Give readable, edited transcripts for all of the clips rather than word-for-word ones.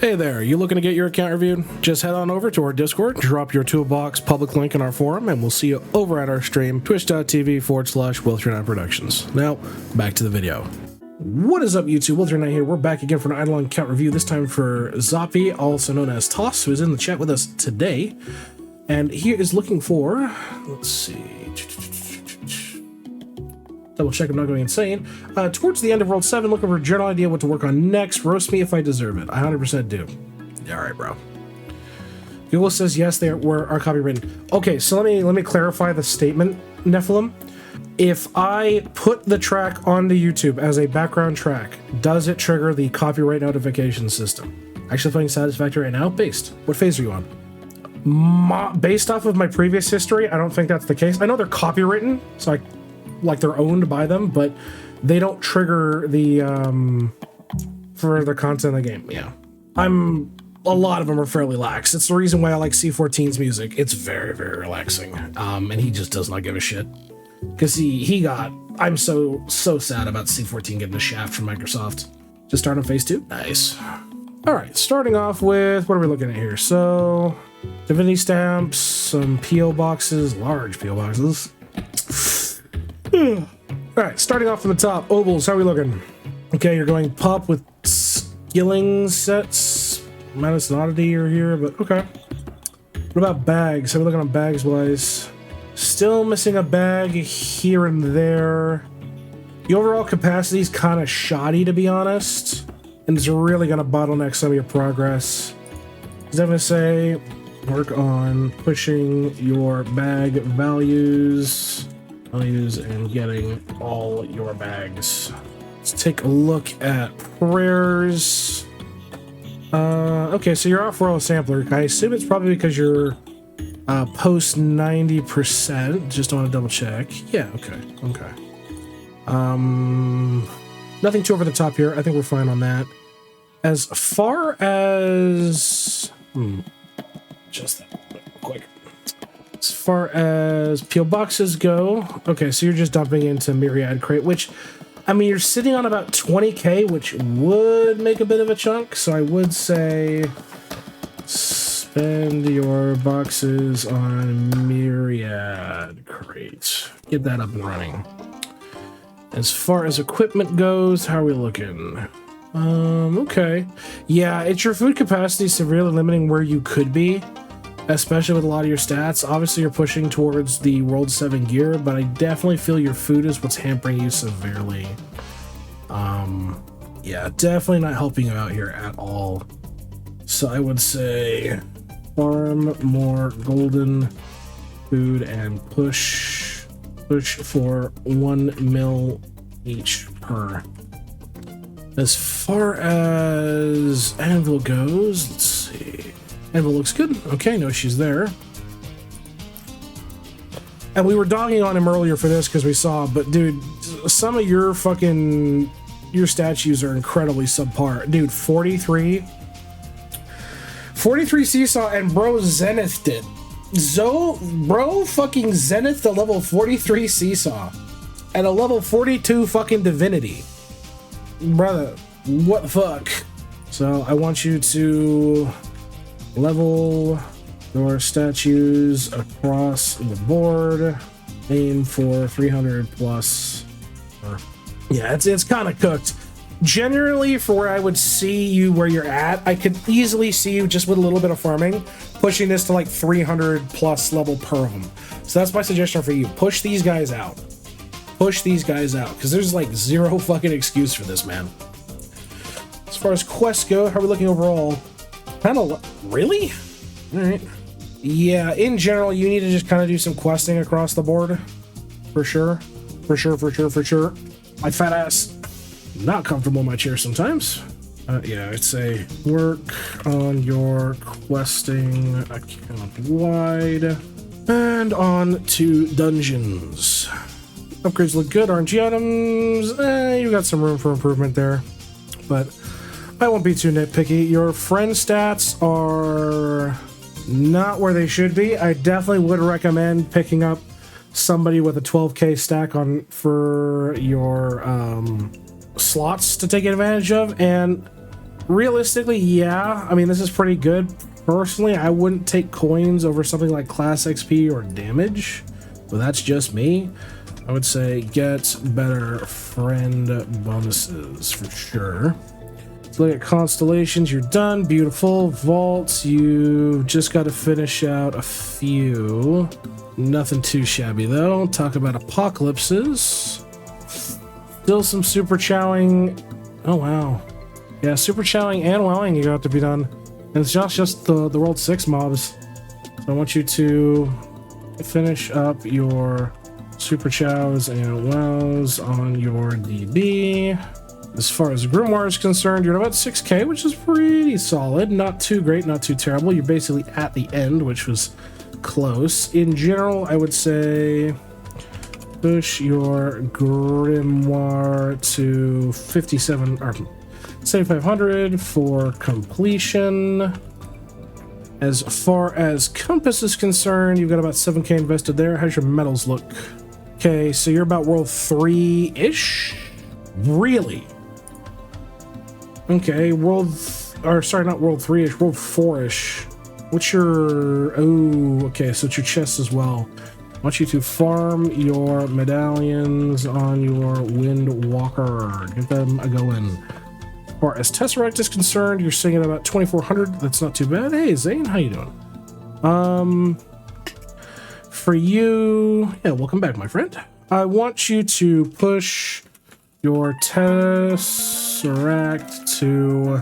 Hey there, you looking to get your account reviewed? Just head on over to our Discord, drop your toolbox public link in our forum, and we'll see you over at our stream, twitch.tv/Wilthernite Productions. Now, back to the video. What is up, YouTube? Wilthernite here. We're back again for an IdleOn account review, this time for Xoppy, also known as Toss, who is in the chat with us today. And he is looking for, let's see, double check I'm not going insane. Towards the end of World 7, looking for a general idea what to work on next. Roast me if I deserve it. I 100% do. Alright, bro. Google says yes, they are copywritten. Okay, so let me clarify the statement, Nephilim. If I put the track onto YouTube as a background track, does it trigger the copyright notification system? Actually feeling satisfactory right now? Based. What phase are you on? Based off of my previous history, I don't think that's the case. I know they're copywritten, so like they're owned by them, but they don't trigger the further content in the game. Yeah, a lot of them are fairly lax. It's the reason why I like C14's music. It's very, very relaxing. And he just does not give a shit. Because I'm so sad about C14 getting a shaft from Microsoft. Just start on phase 2. Nice. All right, starting off with, what are we looking at here? So, divinity stamps, some PO boxes, large PO boxes. All right, starting off from the top, ovals, how are we looking? Okay, you're going pup with skilling sets. Minus an oddity or here, but okay. What about bags? How are we looking on bags wise? Still missing a bag here and there. The overall capacity is kind of shoddy, to be honest, and it's really going to bottleneck some of your progress. I was definitely say work on pushing your bag values and getting all your bags. Let's take a look at prayers. Okay, so you're off Royal Sampler. I assume it's probably because you're post 90%. Just want to double check. Yeah, okay. Nothing too over the top here. I think we're fine on that. As far as just that real quick. As far as PO boxes go, okay, so you're just dumping into Myraid crate, which, I mean, you're sitting on about 20k, which would make a bit of a chunk, so I would say spend your boxes on Myraid crate. Get that up and running. As far as equipment goes, how are we looking? Okay. Yeah, it's your food capacity severely limiting where you could be, especially with a lot of your stats. Obviously, you're pushing towards the World 7 gear, but I definitely feel your food is what's hampering you severely. Yeah, definitely not helping you out here at all. So I would say farm more golden food and push for 1 mil each per. As far as Anvil goes, let's see. Anvil looks good. Okay, no issues there. And we were dogging on him earlier for this because we saw, but dude, some of your statues are incredibly subpar. Dude, 43 seesaw, and bro zenithed it. Bro fucking zenith the level 43 seesaw and a level 42 fucking divinity. Brother, what the fuck? So I want you to level your statues across the board. Aim for 300 plus. Yeah, it's kind of cooked. Generally, for where I would see you where you're at, I could easily see you just with a little bit of farming, pushing this to like 300 plus level per home. So that's my suggestion for you. Push these guys out. Push these guys out, because there's like zero fucking excuse for this, man. As far as quests go, how are we looking overall? Kind of, really? All right. Yeah, in general, you need to just kind of do some questing across the board. For sure. For sure. My fat ass, not comfortable in my chair sometimes. Yeah, I'd say work on your questing account wide. And on to dungeons. Upgrades look good. RNG items, you got some room for improvement there. But I won't be too nitpicky. Your friend stats are not where they should be. I definitely would recommend picking up somebody with a 12k stack on for your slots to take advantage of, and realistically, yeah. I mean, this is pretty good. Personally, I wouldn't take coins over something like class XP or damage, but that's just me. I would say get better friend bonuses for sure. Let's look at constellations. You're done. Beautiful. Vaults, you just got to finish out a few. Nothing too shabby though. Talk about apocalypses. Still some super chowing. Oh wow. Yeah, super chowing and wowing you got to be done. And it's just the World 6 mobs. So I want you to finish up your super chows and wows on your DB. As far as grimoire is concerned, you're at about 6k, which is pretty solid. Not too great, not too terrible. You're basically at the end, which was close. In general, I would say push your grimoire to 57 or 7500 for completion. As far as compass is concerned, you've got about 7k invested there. How's your metals look? Okay, so you're about world 3-ish? Really? Okay, sorry, not world 3-ish, world 4-ish. What's your... Oh, okay, so it's your chest as well. I want you to farm your medallions on your Wind Walker. Get them a-going. As far as tesseract is concerned, you're sitting at about 2400. That's not too bad. Hey, Zane, how you doing? For you... Yeah, welcome back, my friend. I want you to push your tesseract to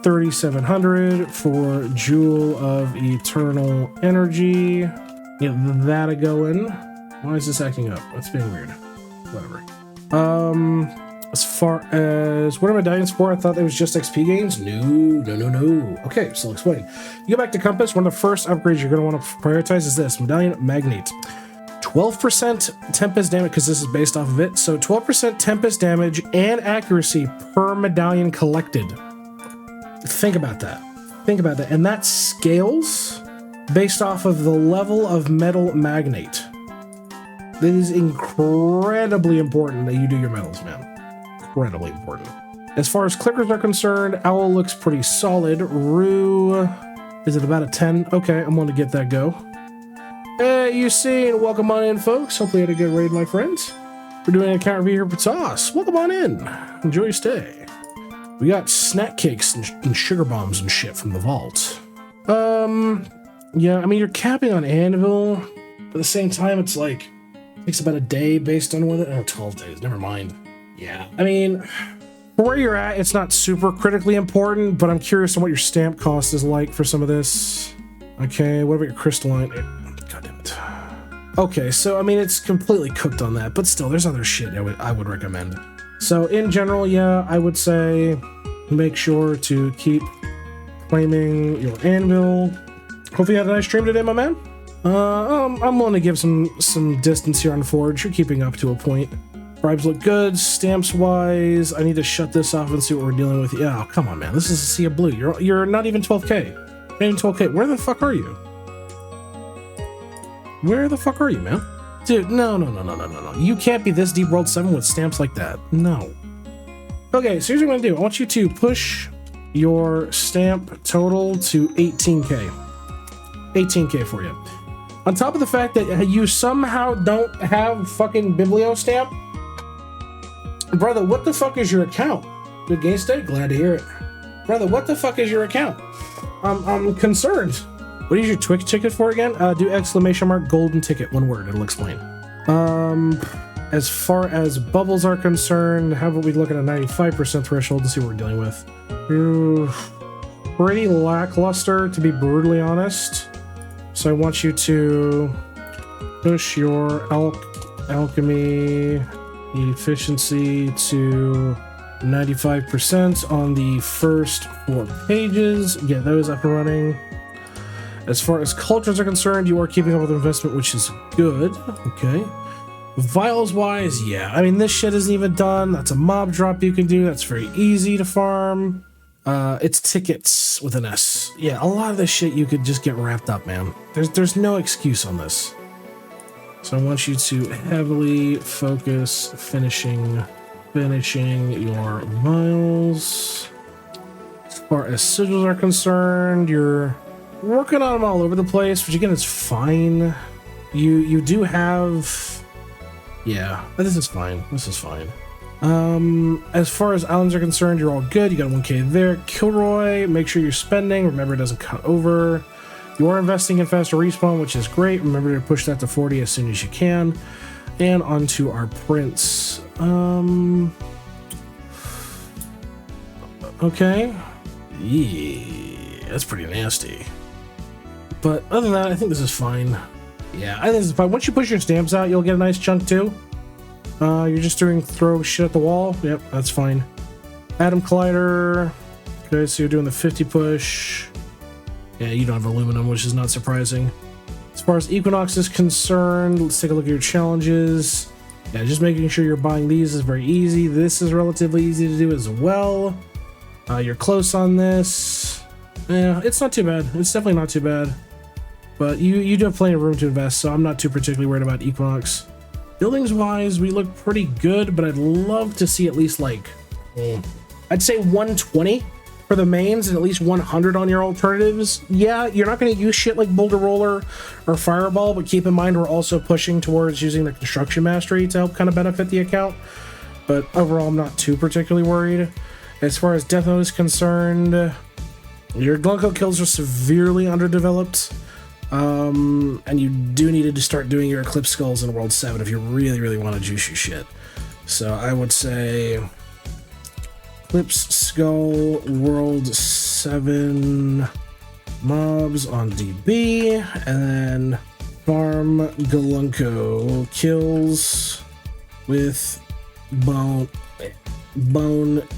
3700 for Jewel of Eternal Energy. Get that a-going. Why is this acting up? That's being weird. Whatever. As far as what are medallions for? I thought it was just XP gains. No. Okay, so I'll explain. You go back to compass. One of the first upgrades you're going to want to prioritize is this medallion magnate. 12% tempest damage, because this is based off of it. So 12% tempest damage and accuracy per medallion collected. Think about that. And that scales based off of the level of metal magnate. It is incredibly important that you do your metals, man. Incredibly important. As far as clickers are concerned, Owl looks pretty solid. Rue, is it about a 10? Okay, I'm going to get that go. Hey, you seen? Welcome on in, folks. Hopefully you had a good raid, my friends. We're doing an account review here for Sauce. Welcome on in. Enjoy your stay. We got snack cakes and sugar bombs and shit from the vault. Yeah, I mean, you're capping on Anvil. But at the same time, it's like, it takes about a day based on whether... Oh, 12 days. Never mind. Yeah, I mean, for where you're at, it's not super critically important, but I'm curious on what your stamp cost is like for some of this. Okay, what about your crystalline? God damn it. Okay, so, I mean, it's completely cooked on that, but still, there's other shit I would recommend. So, in general, yeah, I would say make sure to keep claiming your Anvil. Hopefully you had a nice stream today, my man. I'm willing to give some distance here on Forge. You're keeping up to a point. Bribes look good. Stamps wise, I need to shut this off and see what we're dealing with. Yeah, oh, come on, man. This is a sea of blue. You're not even 12k. Not even 12k. Where the fuck are you? Where the fuck are you, man? Dude, no. You can't be this deep World 7 with stamps like that. No. Okay, so here's what I'm gonna do. I want you to push your stamp total to 18k. 18k for you. On top of the fact that you somehow don't have fucking Biblio stamp, brother, what the fuck is your account? Good game state? Glad to hear it. Brother, what the fuck is your account? I'm concerned. What is your Twitch ticket for again? Do exclamation mark golden ticket. One word, it'll explain. As far as bubbles are concerned, how about we look at a 95% threshold to see what we're dealing with? Pretty lackluster, to be brutally honest. So I want you to push your alchemy efficiency to 95% on the first 4 pages. Get those up and running. As far as cultures are concerned, you are keeping up with investment, which is good. Okay. Vials wise, yeah. I mean, this shit isn't even done. That's a mob drop you can do. That's very easy to farm. It's tickets with an S. Yeah, a lot of this shit you could just get wrapped up, man. There's no excuse on this. So I want you to heavily focus finishing your vials. As far as sigils are concerned, you're working on them all over the place, which again is fine. You do have, yeah, this is fine. This is fine. As far as islands are concerned, you're all good. You got 1k there. Kilroy, make sure you're spending. Remember, it doesn't cut over. You are investing in faster respawn, which is great. Remember to push that to 40 as soon as you can. And onto our prince. Okay. Yeah, that's pretty nasty. But other than that, I think this is fine. Yeah, I think this is fine. Once you push your stamps out, you'll get a nice chunk too. You're just doing throw shit at the wall. Yep, that's fine. Atom Collider. Okay, so you're doing the 50 push. Yeah, you don't have aluminum, which is not surprising. As far as Equinox is concerned, let's take a look at your challenges. Yeah, just making sure you're buying these is very easy. This is relatively easy to do as well. You're close on this. Yeah, it's not too bad. It's definitely not too bad. But you do have plenty of room to invest, so I'm not too particularly worried about Equinox. Buildings-wise, we look pretty good, but I'd love to see at least like, I'd say 120 for the mains and at least 100 on your alternatives. Yeah, you're not going to use shit like Boulder Roller or Fireball, but keep in mind we're also pushing towards using the Construction Mastery to help kind of benefit the account. But overall, I'm not too particularly worried. As far as Death Note is concerned, your Glunko kills are severely underdeveloped. And you do need to start doing your Eclipse Skulls in World 7 if you really, really want to juice your shit. So I would say Eclipse Skull, World 7 mobs on DB, and then farm Glunko kills with Bone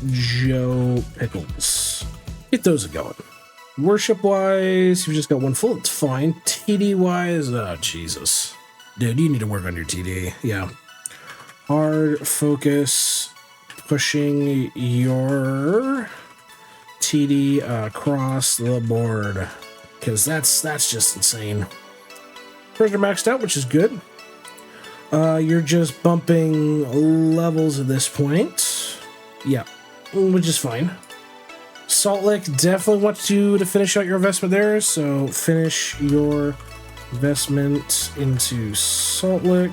Joe Pickles. Get those going. Worship-wise, you've just got one full, it's fine. TD-wise, oh, Jesus. Dude, you need to work on your TD, yeah. Hard focus, pushing your TD across the board, because that's just insane. First, are maxed out, which is good. You're just bumping levels at this point. Yeah, which is fine. Salt Lick, definitely want you to finish out your investment there, so finish your investment into Salt Lick.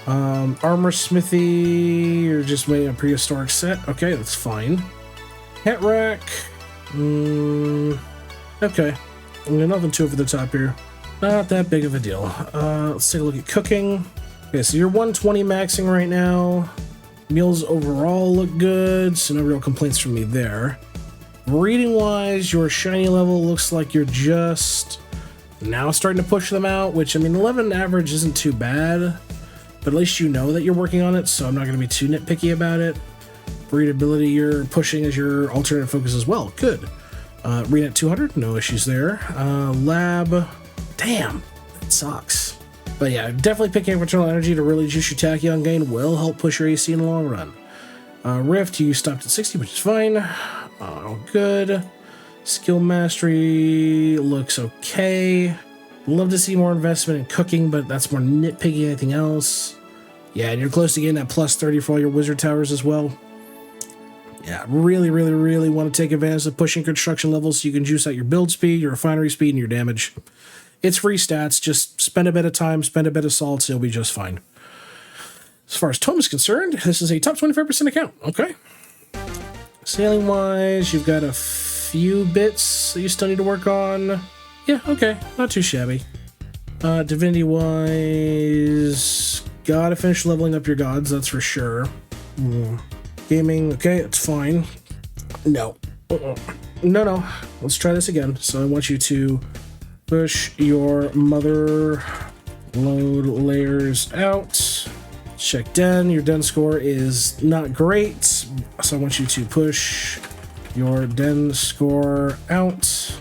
Armor Smithy, you're just making a prehistoric set. Okay, that's fine. Hat Rack, okay. Nothing too over the top here. Not that big of a deal. Let's take a look at cooking. Okay, so you're 120 maxing right now. Meals overall look good, so no real complaints from me there. Reading-wise, your shiny level looks like you're just now starting to push them out, which, I mean, 11 average isn't too bad, but at least you know that you're working on it, so I'm not going to be too nitpicky about it. Readability, you're pushing as your alternate focus as well. Good. Read at 200, no issues there. Lab, damn, that sucks. But yeah, definitely picking up Eternal Energy to really juice your Tachyon gain will help push your AC in the long run. Rift, you stopped at 60, which is fine. All good. Skill Mastery looks okay. Love to see more investment in cooking, but that's more nitpicky than anything else. Yeah, and you're close to getting that plus 30 for all your wizard towers as well. Yeah, really, really, really want to take advantage of pushing construction levels so you can juice out your build speed, your refinery speed, and your damage. It's free stats. Just spend a bit of time, spend a bit of salt, it'll be just fine. As far as Tome is concerned, this is a top 25% account. Okay. Sailing wise, you've got a few bits that you still need to work on. Yeah, okay, not too shabby. Divinity wise, gotta finish leveling up your gods, that's for sure. Gaming, okay, it's fine. No. No, let's try this again. So I want you to push your mother load layers out. Check den. Your den score is not great, so I want you to push your den score out.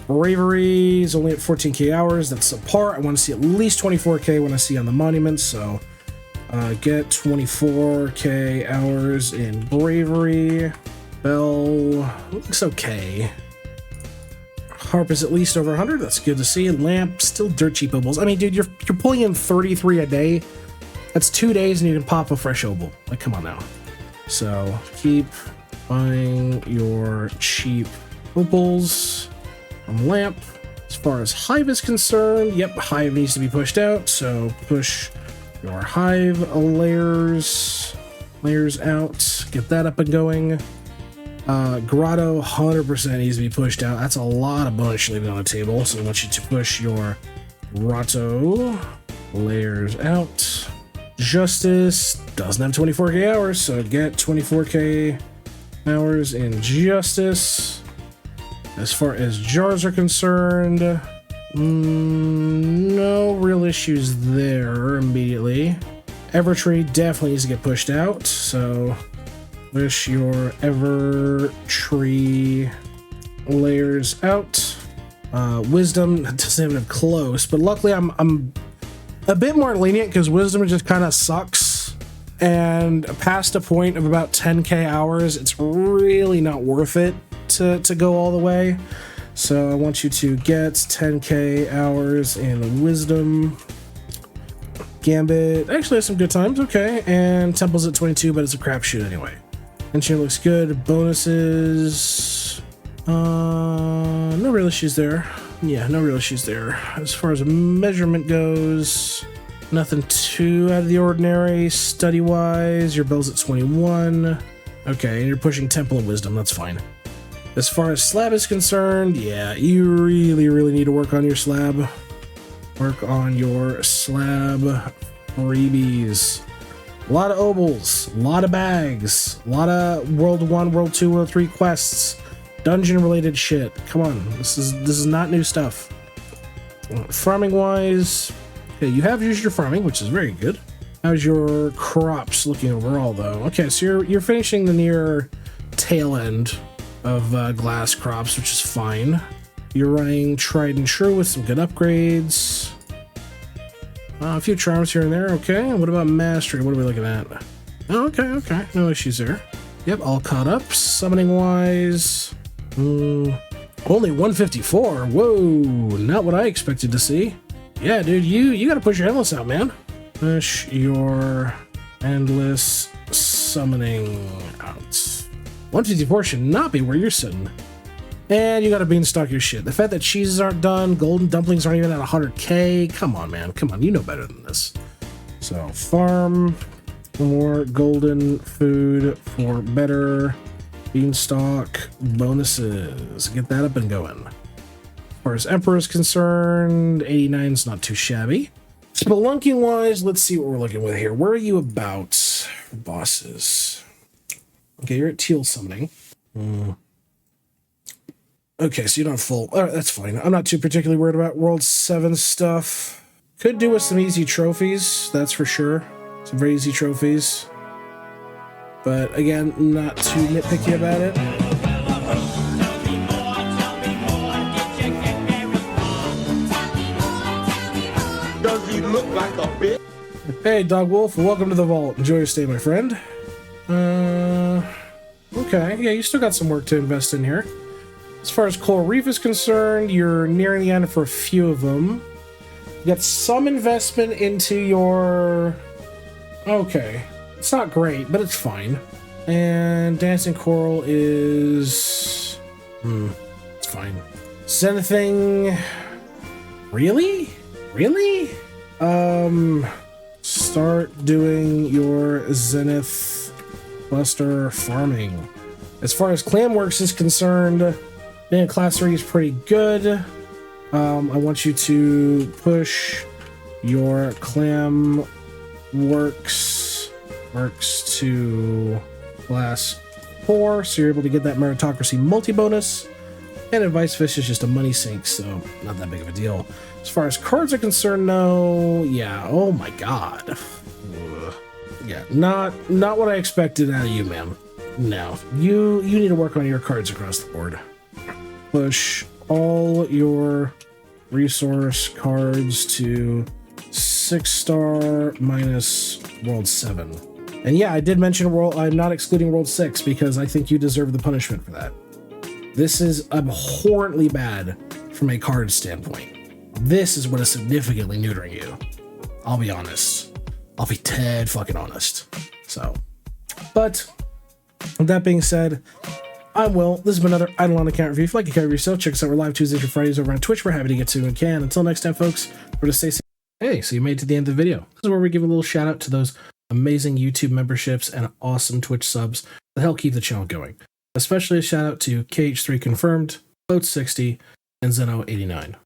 Bravery is only at 14k hours. That's subpar. I want to see at least 24k when I see on the monuments, so get 24k hours in Bravery. Bell looks okay. Harp is at least over 100. That's good to see. And Lamp, still dirt cheap obols. I mean, dude, you're pulling in 33 a day. That's 2 days and you can pop a fresh obol. Like, come on now. So keep buying your cheap opals from Lamp. As far as Hive is concerned, yep, Hive needs to be pushed out, so push your Hive layers out, get that up and going. Grotto 100% needs to be pushed out. That's a lot of bonus you're leaving on the table, so I want you to push your grotto layers out. Justice doesn't have 24k hours, so get 24k hours in Justice. As far as jars are concerned, no real issues there immediately. Evertree definitely needs to get pushed out, so push your Evertree layers out. Wisdom doesn't even close, but luckily I'm a bit more lenient because Wisdom just kind of sucks, and past a point of about 10k hours, it's really not worth it to go all the way. So I want you to get 10k hours in Wisdom. Gambit actually has some good times, okay, and Temple's at 22, but it's a crapshoot anyway. Enchant looks good. Bonuses, no real issues there. Yeah, no real issues there. As far as measurement goes, nothing too out of the ordinary. Study-wise, your bill's at 21. Okay, and you're pushing Temple and Wisdom, that's fine. As far as Slab is concerned, yeah, you really need to work on your Slab. Work on your Slab freebies. A lot of obols, a lot of bags, a lot of World 1, World 2, World 3 quests, dungeon-related shit. Come on, this is not new stuff. Farming-wise, okay, you have used your farming, which is very good. How's your crops looking overall, though? Okay, so you're finishing the near tail end of glass crops, which is fine. You're running tried and true with some good upgrades. A few charms here and there, okay. What about mastery? What are we looking at? Oh, okay. No issues there. Yep, all caught up. Summoning wise, only 154. Whoa, not what I expected to see. Yeah, dude, you gotta push your endless out, man. Push your endless summoning out. 154 should not be where you're sitting. And you gotta beanstalk your shit. The fact that cheeses aren't done, golden dumplings aren't even at 100k. Come on, man. Come on, you know better than this. So, farm more golden food for better beanstalk bonuses. Get that up and going. As far as Emperor is concerned, 89 is not too shabby. Spelunking wise, let's see what we're looking with here. Where are you about, bosses? Okay, you're at teal summoning. Okay, so you don't have full. All right, that's fine. I'm not too particularly worried about World 7 stuff. Could do with some easy trophies, that's for sure. Some very easy trophies. But again, not too nitpicky about it. Does he look like a bitch? Hey, Dog Wolf, welcome to the vault. Enjoy your stay, my friend. Okay, yeah, you still got some work to invest in here. As far as Coral Reef is concerned, you're nearing the end for a few of them. You got some investment into your... Okay. It's not great, but it's fine. And Dancing Coral is... It's fine. Zenithing... Really? Really? Start doing your Zenith Buster farming. As far as Clan Works is concerned... being a class 3 is pretty good. I want you to push your Clam Works to class 4, so you're able to get that meritocracy multi-bonus. And Advice Fish is just a money sink, so not that big of a deal. As far as cards are concerned, no, yeah, oh my god. Ugh. Yeah, not what I expected out of you, ma'am. No, you need to work on your cards across the board. Push all your resource cards to 6-star minus World 7. And yeah, I did mention I'm not excluding World 6 because I think you deserve the punishment for that. This is abhorrently bad from a card standpoint. This is what is significantly neutering you. I'll be honest. I'll be dead fucking honest. So, but With that being said, I'm Will. This has been another IdleOn account review. If you'd like to cover yourself, check us out. We're live Tuesdays or Fridays over on Twitch. We're happy to get to and can. Until next time, folks, we're to stay safe. Hey, so you made it to the end of the video. This is where we give a little shout out to those amazing YouTube memberships and awesome Twitch subs that help keep the channel going. Especially a shout out to KH3 Confirmed, Boat60, and Zeno89.